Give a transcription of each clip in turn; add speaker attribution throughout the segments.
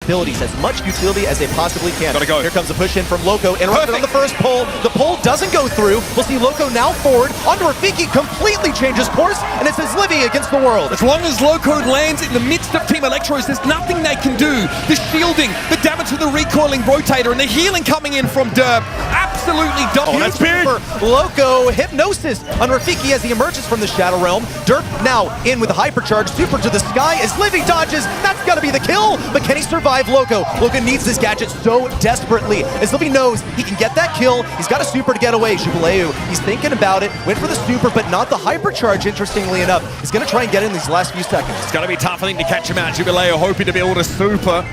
Speaker 1: abilities as much utility as they possibly can.
Speaker 2: Gotta go.
Speaker 1: Here comes a push in from Lcq, interrupted on the first pull. The pull doesn't go through. We'll see Lcq now forward onto Rafiki, completely changes course, and it says Livy against the world.
Speaker 2: As long as Lcq lands in the midst of Team Electros, there's nothing they can do. The shielding, the damage with the recoiling rotator, and the healing coming in from Derp. Absolutely dominating.
Speaker 1: That's big for Lcq. Hypnosis on Rafiki as he emerges from the Shadow Realm. Derp now in with the hypercharge, super to the sky as Livy dodges. That's gotta be the kill, but can he survive Lcq? Lcq needs this gadget so desperately, as Livy knows he can get that kill. He's got a super to get away. Jubileeu, he's thinking about it, went for the super, but not the hypercharge, interestingly enough. He's gonna try and get in these last few seconds.
Speaker 2: It's gonna be tough, I think, to catch him out. Jubileeu hoping to be able to super.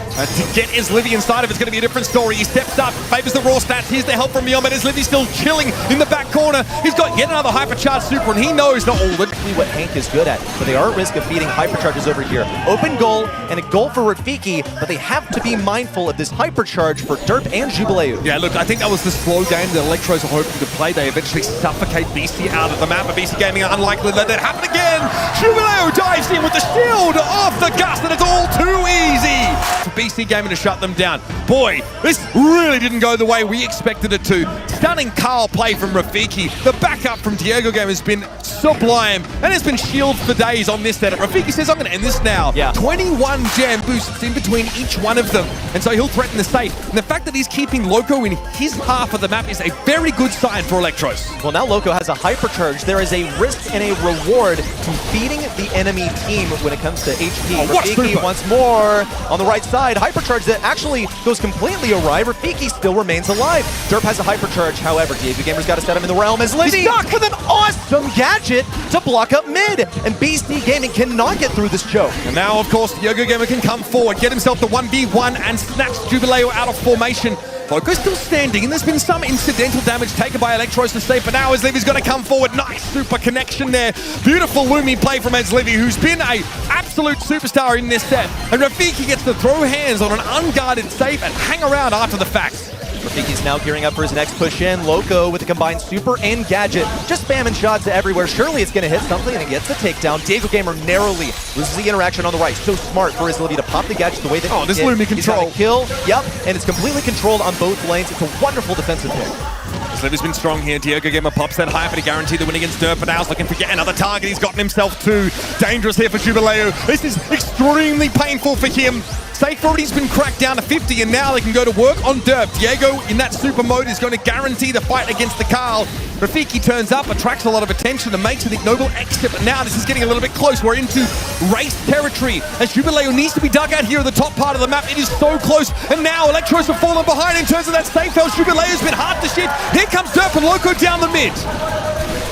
Speaker 2: To get his Livy inside of it's going to be a different story. He steps up, favors the raw stats. Here's the help from beyond, but his Livy still chilling in the back corner. He's got yet another hypercharge super, and he knows not all of it.
Speaker 1: What Hank is good at, but they are at risk of feeding hypercharges over here. Open goal and a goal for Rafiki, but they have to be mindful of this hypercharge for Derp and Jubileeu.
Speaker 2: Yeah, look, I think that was the slow game that Electros are hoping to play. They eventually suffocate BC out of the map, but BC Gaming are unlikely to let that happen again. Jubileeu dives in with the shield off the gust, and it's all too easy for BC Gaming to shut them down. Boy, this really didn't go the way we expected it to. Stunning Carl play from Rafiki. The backup from Diego Game has been sublime, and it's been shields for days on this setup. Rafiki says, I'm going to end this now.
Speaker 1: Yeah.
Speaker 2: 21 jam boosts in between each one of them, and so he'll threaten the safe. And the fact that he's keeping Lcq in his half of the map is a very good sign for Electros.
Speaker 1: Well, now Lcq has a hypercharge. There is a risk and a reward to feeding the enemy team when it comes to HP. Rafiki once more on the right side. Hypercharge that actually goes completely awry. Rafiki still remains alive. Derp has a hypercharge, however, Diego Gamer's got to set him in the realm as Livy with an awesome gadget to block up mid. And BC Gaming cannot get through this choke.
Speaker 2: And now, of course, Diego Gamer can come forward, get himself the 1v1 and snatch Jubileeu out of formation. Lcq still standing, and there's been some incidental damage taken by Electros to save, but now as Livy's going to come forward. Nice super connection there. Beautiful Lumi play from Livy, who's been a absolute superstar in this set. And Rafiki gets to throw hands on an unguarded safe and hang around after the fact.
Speaker 1: Rafiki's now gearing up for his next push in. Lcq with the combined super and gadget, just spamming shots everywhere. Surely it's going to hit something, and it gets the takedown. Diego Gamer narrowly loses the interaction on the right. So smart for his Livy to pop the gadget the way that
Speaker 2: this Lumi control.
Speaker 1: He's got a kill, yep, and it's completely controlled on both lanes. It's a wonderful defensive pick.
Speaker 2: Livy's been strong here. Diego Gamer pops that hyper to guarantee the win against Derp, but now he's looking for yet another target. He's gotten himself too. Dangerous here for Jubileeu. This is extremely painful for him. Safe already's been cracked down to 50, and now they can go to work on Derp. Diego in that super mode is going to guarantee the fight against the Carl. Rafiki turns up, attracts a lot of attention, and makes an ignoble exit, but now this is getting a little bit close. We're into race territory, as Jubileeu needs to be dug out here at the top part of the map. It is so close, and now Electros have fallen behind in terms of that safe house. Jubileeu's been hard to shift. Here comes Derp and Lcq down the mid.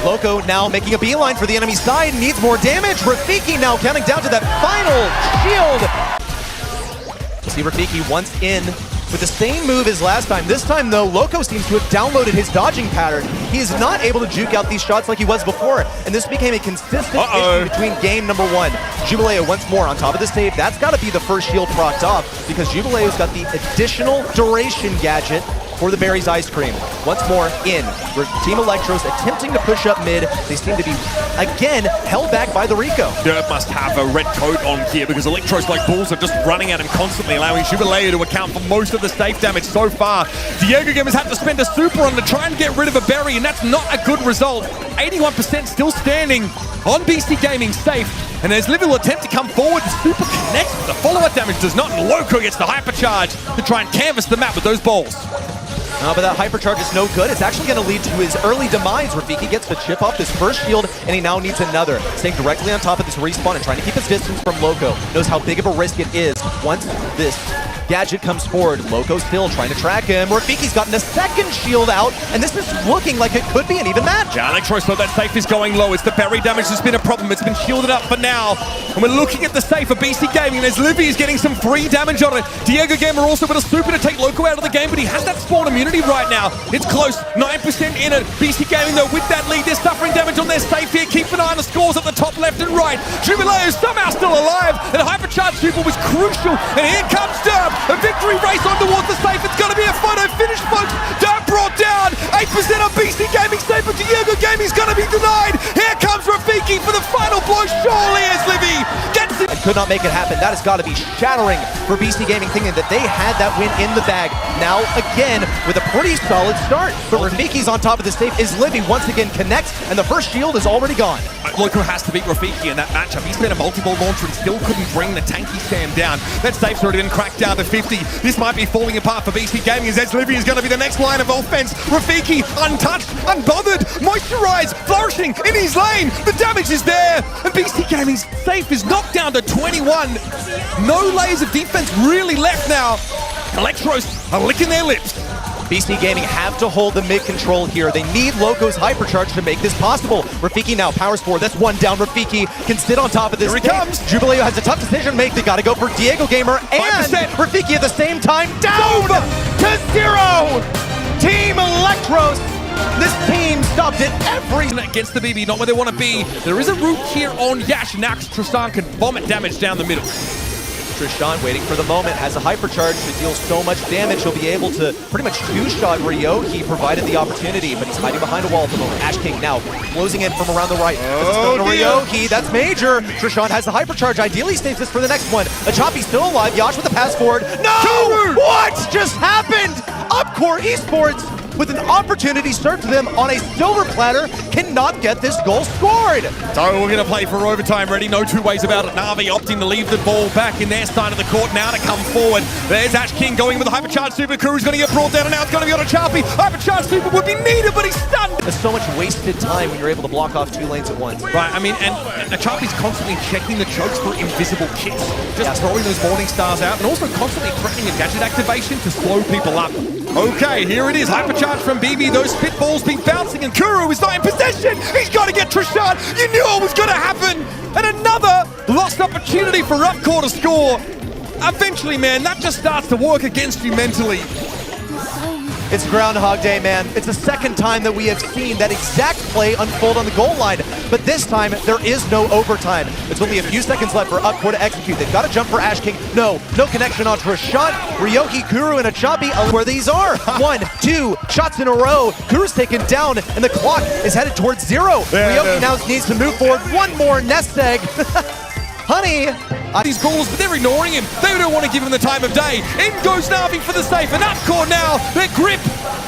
Speaker 1: Lcq now making a beeline for the enemy side, needs more damage. Rafiki now counting down to that final shield. See Rafiki once in with the same move as last time. This time, though, Lcq seems to have downloaded his dodging pattern. He is not able to juke out these shots like he was before, and this became a consistent issue between game number one. Jubileeu once more on top of the save. That's got to be the first shield procced off, because Jubileu's got the additional duration gadget for the Berries Ice Cream. Once more in. Team Electros attempting to push up mid. They seem to be, again, held back by the Rico.
Speaker 2: Derp must have a red coat on here because Electros like bulls are just running at him constantly, allowing Jubileeu to account for most of the safe damage so far. Diego Game has had to spend a super on to try and get rid of a berry, and that's not a good result. 81% still standing on BC Gaming safe. And as Livy will attempt to come forward, the super connects, but the follow-up damage does not, and Lcq gets the hypercharge to try and canvas the map with those balls.
Speaker 1: But that hypercharge is no good. It's actually going to lead to his early demise. Rafiki gets the chip off this first shield, and he now needs another. Staying directly on top of this respawn and trying to keep his distance from Lcq. Knows how big of a risk it is once this gadget comes forward. Lcq still trying to track him. Rafiki's gotten a second shield out, and this is looking like it could be an even match.
Speaker 2: Yeah, Electros thought that safe is going low. It's the berry damage that's been a problem. It's been shielded up for now. And we're looking at the safe for BC Gaming, and as Livy is getting some free damage on it. Diego Gamer also with a super to take Lcq out of the game, but he has that spawn immunity right now. It's close, 9% in it. BC Gaming, though, with that lead, they're suffering damage on their safe here. Keep an eye on the scores at the top left and right. Jubileeu is somehow still alive, and hypercharge super was crucial. And here comes Derp. A victory race on towards the safe. It's going to be a photo finish, folks. Derp brought down 8% on BC Gaming safe, but Diego Gaming's gonna be denied. Here comes Rafiki for the final blow. Surely as Livy gets it.
Speaker 1: And could not make it happen. That has got to be shattering for BC Gaming, thinking that they had that win in the bag. Now again with a pretty solid start. But Rafiki's on top of the safe. Is Livy once again connects, and the first shield is already gone.
Speaker 2: Loco has to beat Rafiki in that matchup. He's been a multi-ball launcher and still couldn't bring the tanky Sam down. That safe's already been cracked down to 50. This might be falling apart for BC Gaming as Livy is going to be the next line of offense. Rafiki untouched, unbothered, moisturized, flourishing in his lane. The damage is there, and BC Gaming's safe is knocked down to 21. No layers of defense really left now. Electros are licking their lips.
Speaker 1: BC Gaming have to hold the mid control here. They need Loco's hypercharge to make this possible. Rafiki now powers forward. That's one down. Rafiki can sit on top of this.
Speaker 2: Here he comes.
Speaker 1: Jubileo has a tough decision to make. They got to go for Diego Gamer and
Speaker 2: 5%.
Speaker 1: Rafiki at the same time. Down to 0. Team Electros. This team stopped it every
Speaker 2: against the BB, not where they want to be. There is a root here on Yash, and now Tristan can vomit damage down the middle.
Speaker 1: Tristan waiting for the moment, has a hypercharge to deal so much damage. He'll be able to pretty much two-shot Ryoki, provided the opportunity, but he's hiding behind a wall at the moment. Ash King now closing in from around the right. Ryoki, that's major. Tristan has the hypercharge, ideally saves this for the next one. Achapi still alive, Yash with the pass forward. No! What just happened? Upcore Esports with an opportunity served to them on a silver platter cannot get this goal scored.
Speaker 2: So we're going to play for overtime ready. No two ways about it. NAVI opting to leave the ball back in their side of the court now to come forward. There's Ash King going with the hypercharged super. Kuru's going to get brought down, and now it's going to be on a Chapi. Hypercharged super would be needed, but he's stunned.
Speaker 1: There's so much wasted time when you're able to block off 2 lanes at once.
Speaker 2: Right, I mean, and Chapi's constantly checking the chokes for invisible kits. Just throwing those morning stars out, and also constantly threatening a gadget activation to slow people up. Okay, here it is. Hypercharge from BB. Those spitballs been bouncing, and Kuru is not in possession. He's got to get Tristan. You knew it was going to happen. And another lost opportunity for Upcore to score. Eventually, man, that just starts to work against you mentally.
Speaker 1: It's Groundhog Day, man. It's the second time that we have seen that exact play unfold on the goal line, but this time there is no overtime. It's only a few seconds left for Upcore to execute. They've got to jump for Ash King. No connection onto a shot. Ryoki, Kuru, and Achapi where these are. 1, 2 shots in a row. Kuru's taken down, and the clock is headed towards 0. Ryoki now needs to move forward. One more nest egg. Honey,
Speaker 2: these calls, but they're ignoring him. They don't want to give him the time of day. In goes NAVI for the safe, and Upcore now, their grip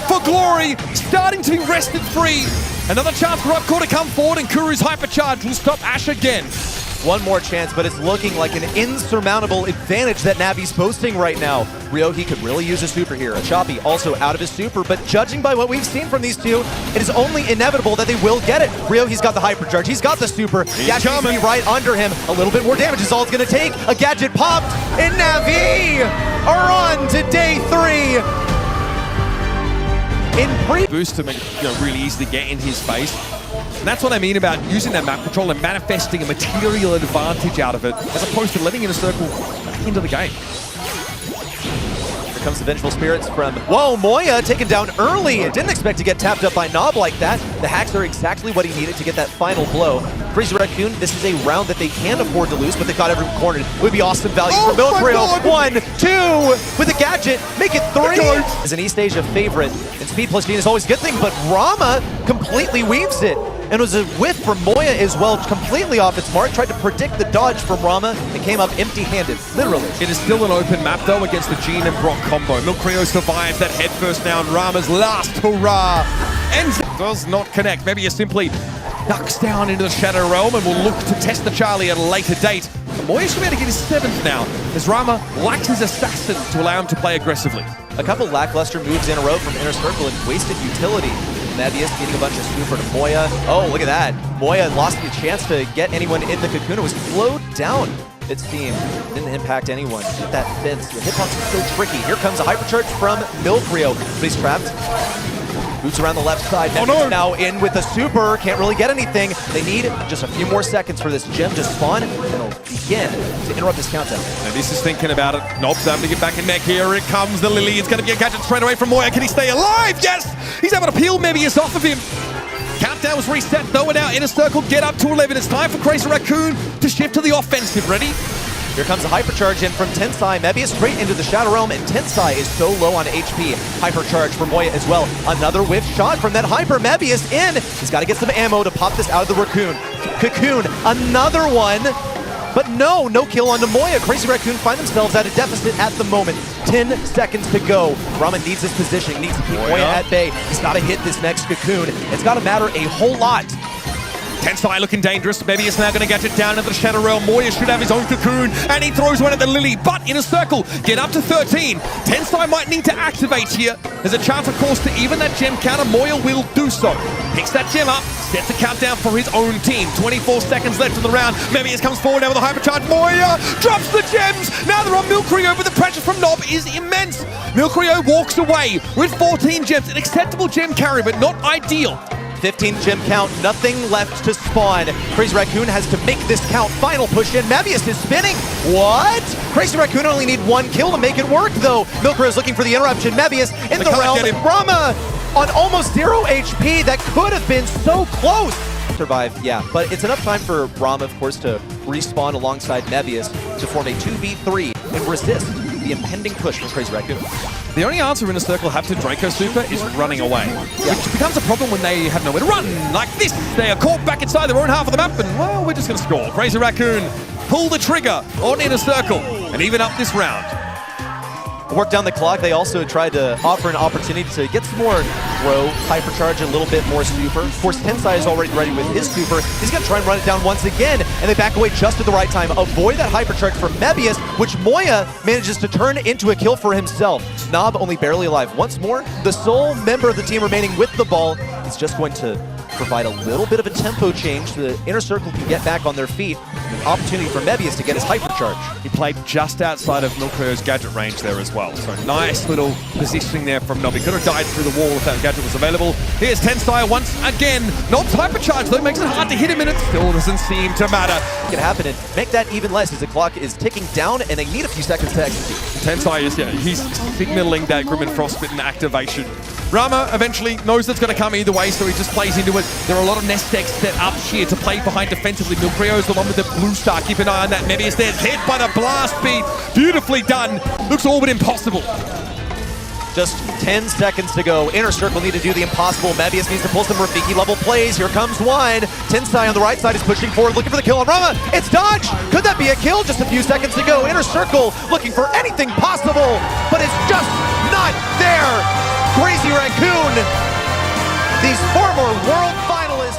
Speaker 2: for glory, starting to be wrested free. Another chance for Upcore to come forward, and Kuru's hypercharge will stop Ash again.
Speaker 1: One more chance, but it's looking like an insurmountable advantage that Navi's posting right now. Ryoki could really use a super here. Achapi also out of his super, but judging by what we've seen from these two, it is only inevitable that they will get it. Ryoki's got the hypercharge, he's got the super. Yash needs to be right under him. A little bit more damage is all it's going to take. A gadget popped, and Navi are on to day 3.
Speaker 2: Boost to make it really easy to get in his face. And that's what I mean about using that map control and manifesting a material advantage out of it, as opposed to letting in a circle back into the game.
Speaker 1: Here comes the Vengeful Spirits from, whoa, Moya taken down early. Didn't expect to get tapped up by Knob like that. The hacks are exactly what he needed to get that final blow. Crazy Raccoon, this is a round that they can afford to lose, but they've got everyone cornered. It would be awesome value for Miltrail. 1, 2 with a gadget, make it 3. As an East Asia favorite, and speed plus gene is always a good thing, but Rama completely weaves it. And it was a whiff from Moya as well, completely off its mark. Tried to predict the dodge from Rama and came up empty-handed, literally.
Speaker 2: It is still an open map, though, against the Gene and Brock combo. Milcreo survives that headfirst now, and Rama's last hurrah ends. Does not connect. Maybe he simply ducks down into the Shadow Realm and will look to test the Charlie at a later date. Moya should be able to get his 7th now, as Rama lacks his assassin to allow him to play aggressively.
Speaker 1: A couple lackluster moves in a row from Inner Circle and wasted utility. Navi is getting a bunch of super to Moya. Oh, look at that. Moya lost the chance to get anyone in the cocoon. It was slowed down, it seemed. Didn't impact anyone. Hit that fence. The hitbox is so tricky. Here comes a hypercharge from Milcreo, but he's trapped. Boots around the left side. Now in with the super. Can't really get anything. They need just a few more seconds for this gem to spawn, and it'll begin to interrupt this countdown.
Speaker 2: And this is thinking about it. Nob's able to get back in mech. Here it comes, the Lily. It's going to be a gadget straight away from Moya. Can he stay alive? Yes! He's able to peel Mebius off of him. Countdown was reset, though, and now Inner Circle get up to 11. It's time for Crazy Raccoon to shift to the offensive. Ready?
Speaker 1: Here comes a Hypercharge in from Tensai. Mebius straight into the Shadow Realm, and Tensai is so low on HP. Hypercharge from Moya as well. Another whiff shot from that Hyper. Mebius in. He's got to get some ammo to pop this out of the Raccoon. Cocoon, another one. But no kill onto Moya. Crazy Raccoon find themselves at a deficit at the moment. 10 seconds to go. Ramen needs his positioning, needs to keep Moya at bay. He's got to hit this next Cocoon. It's got to matter a whole lot.
Speaker 2: Tensai looking dangerous. Mebius now going to get it down into the Shadow Realm. Moya should have his own Cocoon, and he throws one at the Lily, but in a circle. Get up to 13. Tensai might need to activate here. There's a chance, of course, to even that gem counter. Moya will do so. Picks that gem up, sets a countdown for his own team. 24 seconds left in the round. Mebius comes forward now with a Hypercharge. Moya drops the gems. Now they're on Milkrio, but the pressure from Nob is immense. Milkrio walks away with 14 gems. An acceptable gem carry, but not ideal.
Speaker 1: 15 gem count, nothing left to spawn. Crazy Raccoon has to make this count. Final push in. Mebius is spinning. What? Crazy Raccoon only need one kill to make it work, though. Milkrio is looking for the interruption. Mebius in the realm. Rama on almost 0 HP. That could have been so close. Survive, yeah. But it's enough time for Rama, of course, to respawn alongside Mebius to form a 2v3 and resist the impending push from Crazy Raccoon.
Speaker 2: The only answer in a circle have to Draco Super is running away, which becomes a problem when they have nowhere to run. Like this, they are caught back inside their own half of the map, and well, we're just going to score. Crazy Raccoon pull the trigger on Inner Circle and even up this round.
Speaker 1: Work down the clock. They also tried to offer an opportunity to get some more throw, Hypercharge, a little bit more super. Of course, Tensai is already ready with his super. He's going to try and run it down once again, and they back away just at the right time. Avoid that Hypercharge from Mebius, which Moya manages to turn into a kill for himself. Nob only barely alive. Once more, the sole member of the team remaining with the ball is just going to provide a little bit of a tempo change so the Inner Circle can get back on their feet. An opportunity for Mebius to get his Hypercharge.
Speaker 2: He played just outside of Milkrio's gadget range there as well. So nice little positioning there from Nob. He could have died through the wall if that gadget was available. Here's Tensai once again. Nob's Hypercharge though makes it hard to hit him, and it still doesn't seem to matter.
Speaker 1: It can happen and make that even less as the clock is ticking down and they need a few seconds to execute.
Speaker 2: Tensai is, he's signaling that Grim and Frostbitten activation. Rama eventually knows it's going to come either way, so he just plays into it. There are a lot of nest decks set up here to play behind defensively. Milkrio is the one with the blue star. Keep an eye on that. Mebius there, hit by the blast beat. Beautifully done. Looks all but impossible.
Speaker 1: Just 10 seconds to go. Inner Circle need to do the impossible. Mebius needs to pull some Rafiki level plays. Here comes one. Tensai on the right side is pushing forward, looking for the kill on Rama. It's dodged. Could that be a kill? Just a few seconds to go. Inner Circle looking for anything possible, but it's just not there. Crazy Raccoon, these former world finalists.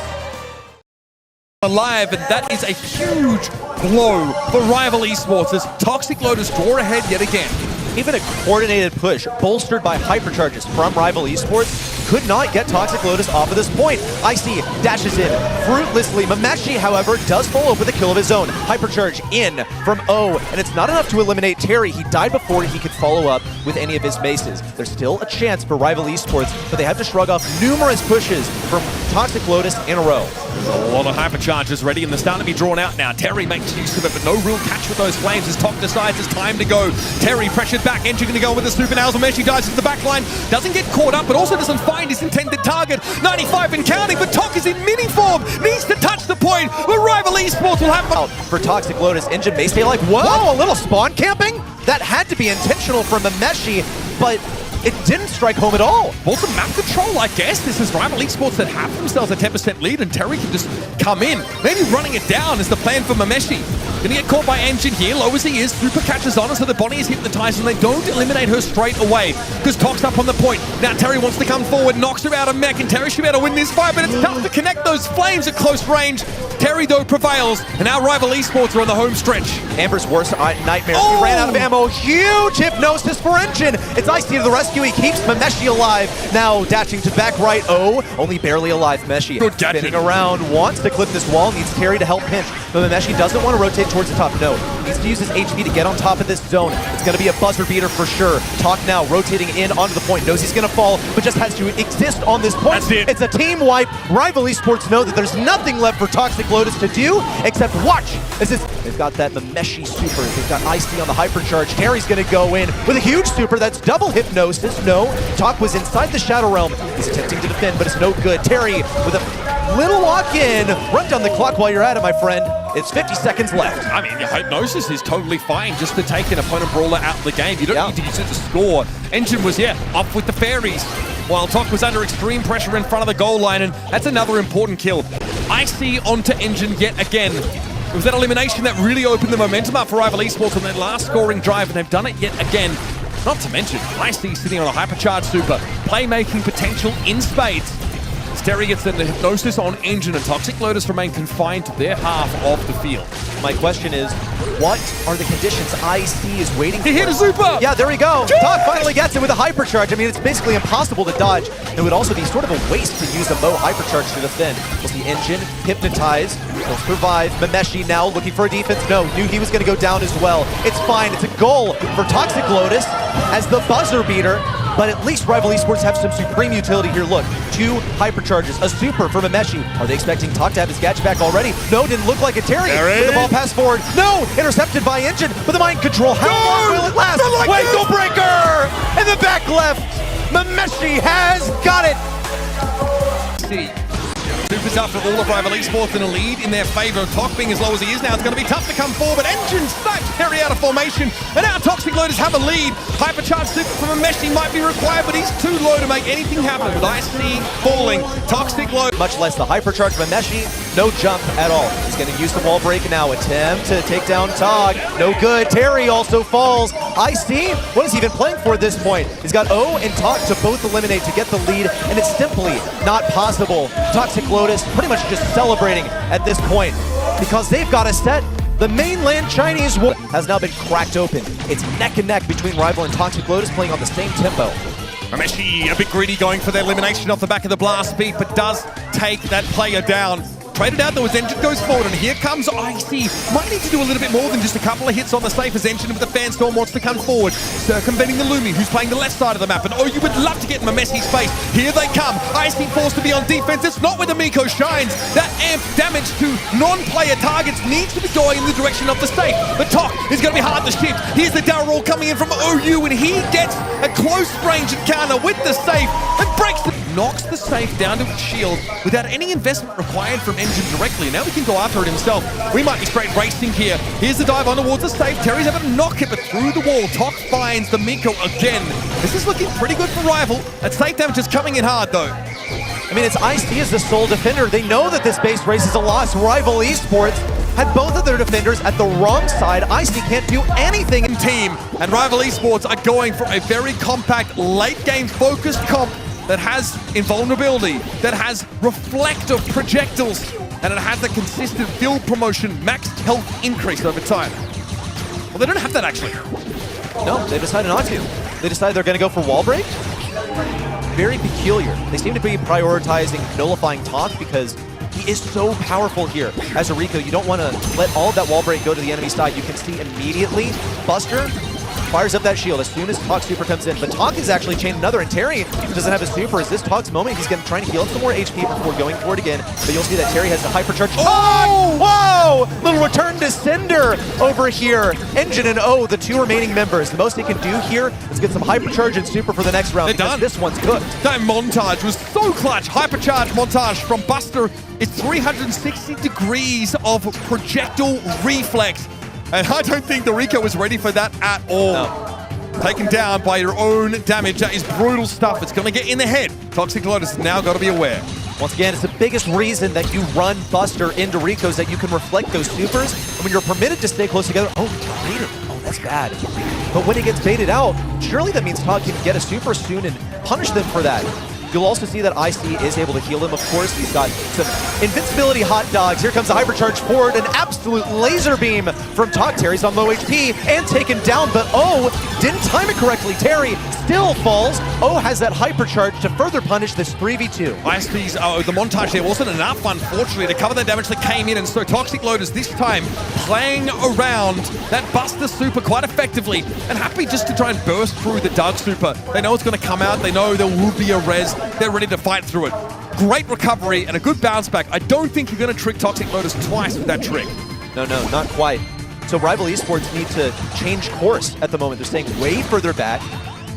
Speaker 2: Alive, and that is a huge blow for Rival Esports as Toxic Lotus draw ahead yet again.
Speaker 1: Even a coordinated push, bolstered by Hypercharges from Rival Esports, could not get Toxic Lotus off of this point. Icy dashes in fruitlessly. Mameshi, however, does follow up with a kill of his own. Hypercharge in from O, and it's not enough to eliminate Terry. He died before he could follow up with any of his maces. There's still a chance for Rival Esports, but they have to shrug off numerous pushes from Toxic Lotus in a row.
Speaker 2: A lot of Hypercharges ready, and they're starting to be drawn out now. Terry makes use of it, but no real catch with those flames as Tok decides it's time to go. Terry pressured back, Engine going to go with the super now. Meshi dives into the back line, doesn't get caught up, but also doesn't find his intended target. 95 and counting, but Tok is in mini form, needs to touch the point, but Rival Esports will have
Speaker 1: out for Toxic Lotus. Engine may stay like, whoa, a little spawn camping? That had to be intentional from the Meshi, but it didn't strike home at all.
Speaker 2: Well, some map control, I guess. This is Rival Esports that have themselves a 10% lead, and Terry can just come in. Maybe running it down is the plan for Mameshi. Gonna get caught by Engine here, low as he is. Super catches on her, so the Bonnie is hypnotized, and they don't eliminate her straight away because Tok's up on the point. Now Terry wants to come forward, knocks her out of mech, and Terry should be able to win this fight, but it's tough to connect those flames at close range. Terry, though, prevails, and now Rival Esports are on the home stretch.
Speaker 1: Amber's worst nightmare. He ran out of ammo. Huge hypnosis for Engine. It's Icy to the rescue. He keeps Mameshi alive. Now dashing to back right. Oh, only barely alive. Meshi
Speaker 2: good gadget.
Speaker 1: Spinning around, wants to clip this wall, needs Terry to help pinch, but Mameshi doesn't want to rotate towards the top. No, needs to use his HP to get on top of this zone. It's going to be a buzzer beater for sure. Tok now rotating in onto the point. Knows he's going to fall, but just has to exist on this point.
Speaker 2: That's it.
Speaker 1: It's a team wipe. Rival Esports know that there's nothing left for Toxic Lotus to do except watch. They've got that Mameshi super. They've got Icy on the Hypercharge. Terry's going to go in with a huge super. That's double hypnosis. No, Tok was inside the Shadow Realm. He's attempting to defend, but it's no good. Terry with a Little walk in. Run down the clock while you're at it, my friend. It's 50 seconds left.
Speaker 2: I mean, Hypnosis is totally fine just to take an opponent brawler out of the game. You don't need to use it to score. Engine was, up with the fairies, while Tok was under extreme pressure in front of the goal line, and that's another important kill. Icy onto Engine yet again. It was that elimination that really opened the momentum up for Rival Esports on their last scoring drive, and they've done it yet again. Not to mention, Icy sitting on a hypercharged super, playmaking potential in spades. Terry gets the Hypnosis on Engine, and Toxic Lotus remain confined to their half of the field.
Speaker 1: My question is, what are the conditions IC is waiting for?
Speaker 2: He hit a super!
Speaker 1: Yeah, there we go. Tok finally gets it with a hypercharge. I mean, it's basically impossible to dodge. It would also be sort of a waste to use a Mo hypercharge to defend. We'll see Engine hypnotized. He'll survive. Mameshi now looking for a defense. No, knew he was going to go down as well. It's fine. It's a goal for Toxic Lotus as the buzzer beater. But at least Rival Esports have some supreme utility here. Look, 2 hypercharges, a super from Mameshi. Are they expecting Tok to have his gadget back already? No, didn't look like a Terry. With the ball passed forward. No, intercepted by Engine, but the mind control. How long will it last? Wiggle breaker! In the back left, Mameshi has got it.
Speaker 2: Supers up for all of Rival Esports in a lead in their favor. Tok being as low as he is now, it's going to be tough to come forward. Engine snipes Terry out of formation, and now Toxic Lotus have a lead. Hypercharge super from Mameshi might be required, but he's too low to make anything happen. With IC falling, Toxic Lotus.
Speaker 1: Much less the hypercharge Mameshi, no jump at all. He's going to use the wall break now. Attempt to take down Tok. No good. Terry also falls. IC, what has he been playing for at this point? He's got O and Tok to both eliminate to get the lead, and it's simply not possible. Toxic Lotus pretty much just celebrating at this point because they've got a set. The mainland Chinese war has now been cracked open. It's neck and neck between Rival and Toxic Lotus playing on the same tempo.
Speaker 2: Mameshi a bit greedy going for their elimination off the back of the blast beat, but does take that player down. Traded out though as Engine goes forward, and here comes IC. Might need to do a little bit more than just a couple of hits on the safe as Engine with the Fanstorm wants to come forward, circumventing the Lumi, who's playing the left side of the map. And oh, you would love to get in Mamesi's face. Here they come. IC forced to be on defense. It's not where the Miko shines. That amp damage to non-player targets needs to be going in the direction of the safe. The Tok is going to be hard to shift. Here's the down roll coming in from OU, and he gets a close range encounter with the safe and breaks the knocks the safe down to its shield without any investment required from Engine directly. Now we can go after it himself. We might be straight racing here. Here's the dive on towards the safe. Terry's able to knock it, but through the wall. Tok finds the Miko again. This is looking pretty good for Rival. That safe damage is coming in hard though.
Speaker 1: I mean, it's IC as the sole defender. They know that this base race is a loss. Rival Esports had both of their defenders at the wrong side. IC can't do anything in
Speaker 2: team, and Rival Esports are going for a very compact, late-game focused comp that has invulnerability, that has reflective projectiles, and it has a consistent build promotion, maxed health increase over time. Well, they don't have that actually.
Speaker 1: No, they decided not to. They decided they're going to go for wall break. Very peculiar. They seem to be prioritizing nullifying Tok because he is so powerful here. As a Rico, you don't want to let all of that wall break go to the enemy side. You can see immediately Buster fires up that shield as soon as Tok super comes in. But Tok is actually chained another, and Terry doesn't have his super. Is this Tok's moment? He's going to try and heal up some more HP before going for it again. But you'll see that Terry has the hypercharge. Oh! Whoa! Little return to Cinder over here. Engine and O, the 2 remaining members. The most they can do here is get some hypercharge and super for the next round.
Speaker 2: They're done.
Speaker 1: This one's cooked.
Speaker 2: That montage was so clutch. Hypercharge montage from Buster. It's 360 degrees of projectile reflex. And I don't think the Rico was ready for that at all. No. Taken down by your own damage. That is brutal stuff. It's going to get in the head. Toxic Lotus now got to be aware.
Speaker 1: Once again, it's the biggest reason that you run Buster into Rico's, that you can reflect those supers. And when you're permitted to stay close together, oh, later. Oh, that's bad. But when he gets baited out, surely that means Tok can get a super soon and punish them for that. You'll also see that IC is able to heal him, of course. He's got some invincibility hot dogs. Here comes the hypercharge forward. An absolute laser beam from Tok. Terry's on low HP and taken down, but O didn't time it correctly. Terry still falls. O has that hypercharge to further punish this 3v2.
Speaker 2: IC's, the montage there wasn't enough, unfortunately, to cover the damage that came in, and so Toxic Lotus this time playing around that Buster super quite effectively and happy just to try and burst through the Doug super. They know it's going to come out. They know there will be a res. They're ready to fight through it. Great recovery and a good bounce back. I don't think you're going to trick Toxic Lotus twice with that trick.
Speaker 1: No, not quite. So Rival Esports need to change course at the moment. They're staying way further back.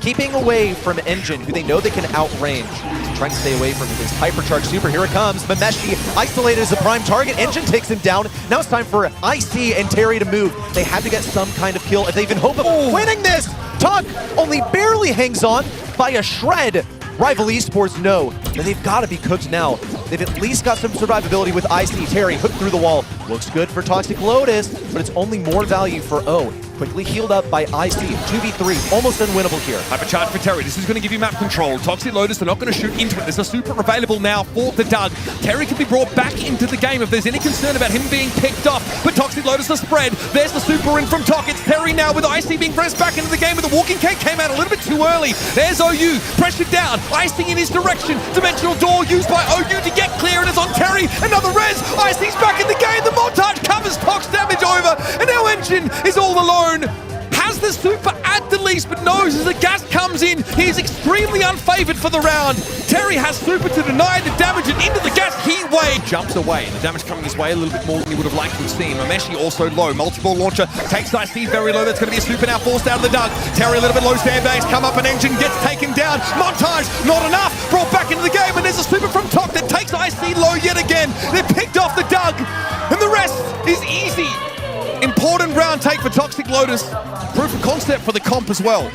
Speaker 1: keeping away from Engine, who they know they can outrange. Trying to stay away from his hypercharged super. Here it comes. Mameshi isolated as a prime target. Engine takes him down. Now it's time for IC and Terry to move. They have to get some kind of kill if they even hope of winning this. Tuck only barely hangs on by a shred. Rival Esports know that they've got to be cooked now. They've at least got some survivability with IC. Terry hooked through the wall. Looks good for Toxic Lotus, but it's only more value for O. Quickly healed up by IC. 2v3, almost unwinnable here.
Speaker 2: Hypercharge for Terry. This is going to give you map control. Toxic Lotus, they're not going to shoot into it. There's a super available now for the Doug. Terry can be brought back into the game if there's any concern about him being picked off. But Toxic Lotus are spread. There's the super in from Tok. It's Terry now with IC being pressed back into the game, but the walking cake came out a little bit too early. There's OU, pressured down. IC in his direction. Dimensional door used by OU to get clear, and it's on Terry. Another res. IC's back in the game. The montage covers Tok's damage over, and now Engine is all alone. Has the super at the least, but knows as the gas comes in, he is extremely unfavored for the round. Terry has super to deny the damage, and into the gas heat wave. Jumps away, and the damage coming his way a little bit more than he would have liked to have seen. Mameshi also low. Multi-ball launcher takes IC very low. That's going to be a super now forced out of the Doug. Terry a little bit low. Sandbags come up, and Engine gets taken down. Montage, not enough. Brought back into the game, and there's a super from Tok that takes IC low yet again. They're picked off the Doug, and the rest is easy. Important round take for Toxic Lotus. Proof of concept for the comp as well.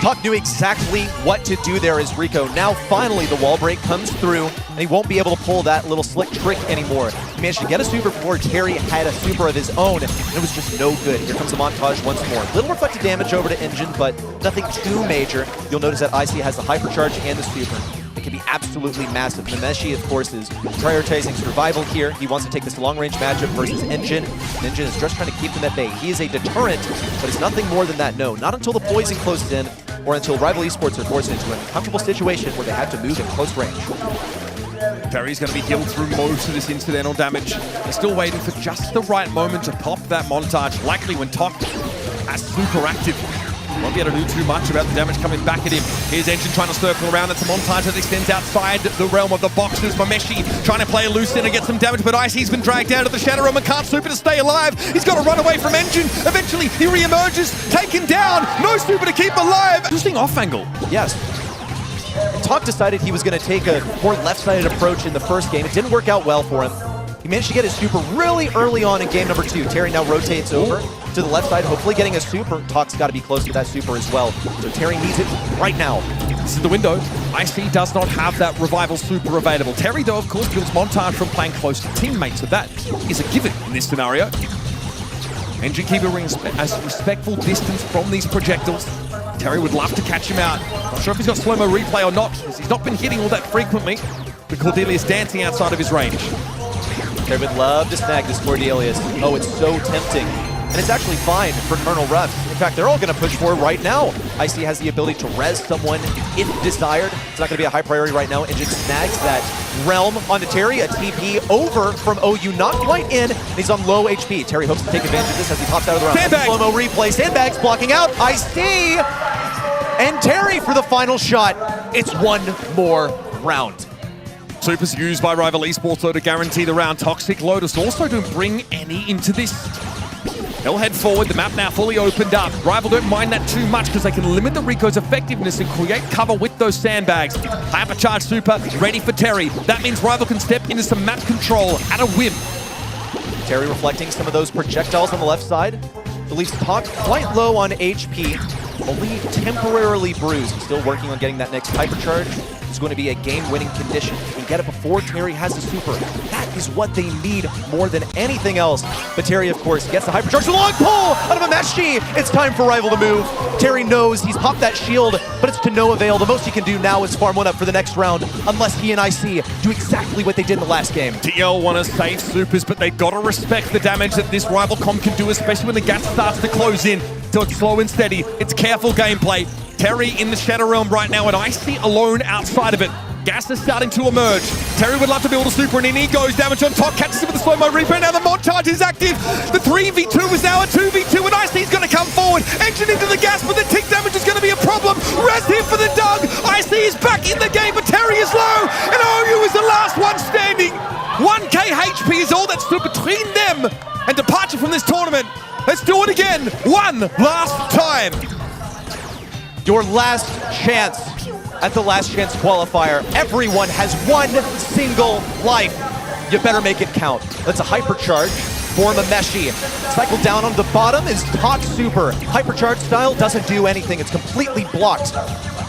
Speaker 1: Tok knew exactly what to do there as Rico. Now finally the wall break comes through, and he won't be able to pull that little slick trick anymore. He managed to get a super before Terry had a super of his own, and it was just no good. Here comes the montage once more. Little reflected damage over to Engine, but nothing too major. You'll notice that IC has the hypercharge and the super. It can be absolutely massive. Mameshi, of course, is prioritizing survival here. He wants to take this long-range matchup versus Engine. And Engine is just trying to keep him at bay. He is a deterrent, but it's nothing more than that. No, not until the poison closes in, or until Rival Esports are forced into an uncomfortable situation where they have to move in close range.
Speaker 2: Terry's going to be healed through most of this incidental damage. They're still waiting for just the right moment to pop that montage, likely when Tok is super active. Won't be able to do too much about the damage coming back at him. Here's Engine trying to circle around. That's a montage that extends outside the realm of the boxes. Mameshi trying to play a loose in and get some damage, but IC's been dragged out of the Shadow Realm and can't super to stay alive. He's got to run away from Engine. Eventually, he re-emerges, taken down. No super to keep alive. Interesting off angle.
Speaker 1: Yes. Tok decided he was going to take a more left-sided approach in the first game. It didn't work out well for him. He managed to get his super really early on in game number 2. Terry now rotates over to the left side, hopefully getting a super. Tok's got to be close to that super as well. So Terry needs it right now.
Speaker 2: This is the window. IC does not have that revival super available. Terry, though, of course, builds montage from playing close to teammates, so that is a given in this scenario. Engine keeping a respectful distance from these projectiles. Terry would love to catch him out. Not sure if he's got slow-mo replay or not, because he's not been hitting all that frequently. But Cordelius dancing outside of his range.
Speaker 1: Terry would love to snag this Cordelius. Oh, it's so tempting. And it's actually fine for Colonel Ruff. In fact, they're all going to push forward right now. IC has the ability to res someone if desired. It's not going to be a high priority right now. Engine snags that realm onto Terry. A TP over from OU, not quite in. And he's on low HP. Terry hopes to take advantage of this as he pops out of the round.
Speaker 2: Sandbag.
Speaker 1: Slow-mo replay. Sandbags blocking out. IC and Terry for the final shot. It's one more round.
Speaker 2: Supers used by Rival Esports though to guarantee the round. Toxic Lotus also don't bring any into this. They'll head forward, the map now fully opened up. Rival don't mind that too much because they can limit the Rico's effectiveness and create cover with those sandbags. Hypercharge super, ready for Terry. That means Rival can step into some map control at a whim.
Speaker 1: Terry reflecting some of those projectiles on the left side. It leaves Tok quite low on HP, only temporarily bruised. He's still working on getting that next hypercharge. It's going to be a game-winning condition. He can get it before Terry has the super. That is what they need more than anything else. But Terry, of course, gets the hypercharge. The long pull out of Mameshi. It's time for Rival to move. Terry knows he's popped that shield, but it's to no avail. The most he can do now is farm one up for the next round, unless he and IC do exactly what they did in the last game.
Speaker 2: TL want to save supers, but they got to respect the damage that this Rival comp can do, especially when the gas starts to close in. So it's slow and steady. It's careful gameplay. Terry in the Shadow Realm right now, and IC alone outside of it. Gas is starting to emerge. Terry would love to build a super, and in he goes. Damage on top, catches him with a slow-mo replay. Now the montage is active. The 3v2 is now a 2v2, and IC's going to come forward. Engine into the gas, but the tick damage is going to be a problem. Res here for the Doug. IC is back in the game, but Terry is low, and OU is the last one standing. 1k HP is all that stood between them and departure from this tournament. Let's do it again, one last time.
Speaker 1: Your last chance at the last chance qualifier. Everyone has one single life. You better make it count. That's a hypercharge for Mameshi. Cycle down on the bottom is Talk Super. Hypercharge style doesn't do anything. It's completely blocked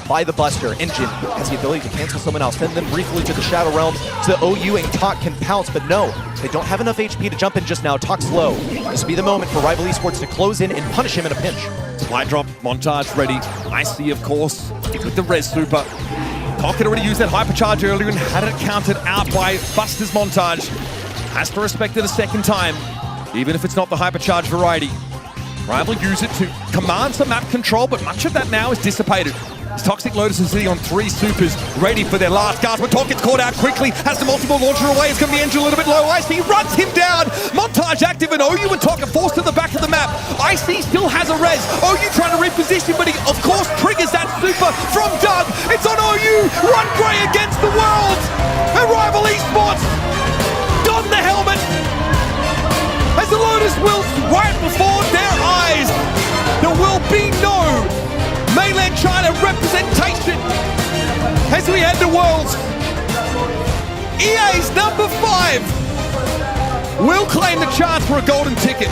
Speaker 1: by the Buster. Engine has the ability to cancel someone else, send them briefly to the Shadow Realms so OU and Talk can pounce, but no, they don't have enough HP to jump in just now. Talk's low. This will be the moment for Rival Esports to close in and punish him in a pinch.
Speaker 2: Supply drop, Montage ready. Icy, of course, with the Res Super. Talk had already used that hypercharge earlier and had it counted out by Buster's Montage. Has to respect it a second time, even if it's not the hypercharge variety. Rival use it to command some map control, but much of that now is dissipated. Toxic Lotus is sitting on 3 supers, ready for their last gasp. But Talk gets caught out quickly, has the multiple launcher away. It's going to be Engine a little bit low. Icy runs him down. Montage active, and OU and Talk are forced to the back of the map. Icy still has a res. OU trying to reposition, but he, of course, triggers that super from Doug. It's on OU. Run Grey against the world. And Rival Esports don the helmet as the Lotus wilts right before their eyes. There will be no Mainland China representation as we head to Worlds. EA's number 5 will claim the chance for a golden ticket.